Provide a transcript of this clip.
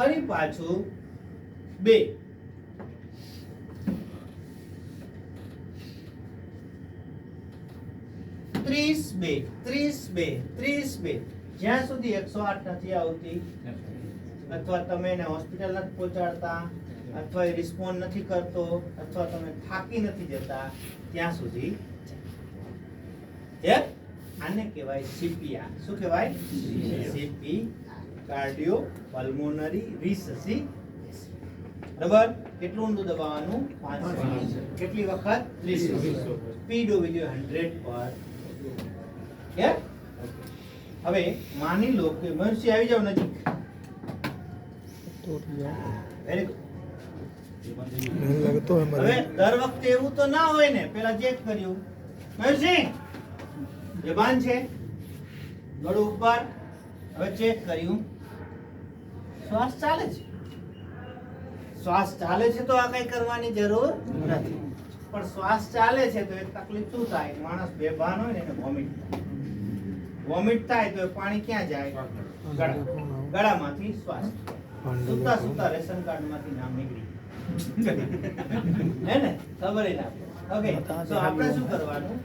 ફરી પાછું 2 32 જ્યાં સુધી 108 નથી આવતી અથવા તમે એને હોસ્પિટલ નથી પહોંચાડતા અથવા એ રિસ્પોન્ડ નથી કરતો અથવા તમે થાકી નથી જતા ત્યાં સુધી આને કહેવાય સીપીઆર. શું કહેવાય? CP, cardio pulmonary resuscitation. બરાબર? કેટલું ઊંડું દબાવવાનું? 500. કેટલી વખત? 30. સ્પીડ હોવી જોઈએ 100 પર. હવે માની લો કે મનુષ્ય આવી જાવ નજીક. Very good. હવે દર વખતે એવું તો ના હોય ને. પેલા ચેક કર્યું, મનુષ્ય જબાન છે, ગળું ઉપર. હવે ચેક કર્યું, શ્વાસ ચાલે છે. શ્વાસ ચાલે છે તો આ કઈ કરવાની જરૂર નથી. પણ શ્વાસ ચાલે છે તો એક તકલીફ શું થાય? માણસ બેભાન હોય ને એને વોમિટ થાય તો પાણી ક્યાં જાય? ગળામાંથી શ્વાસ. સુતા સુતા રેશન કાર્ડ માંથી નામ નીકળી હે ને? ખબર ના. ઓકે, તો આપણે શું કરવાનું?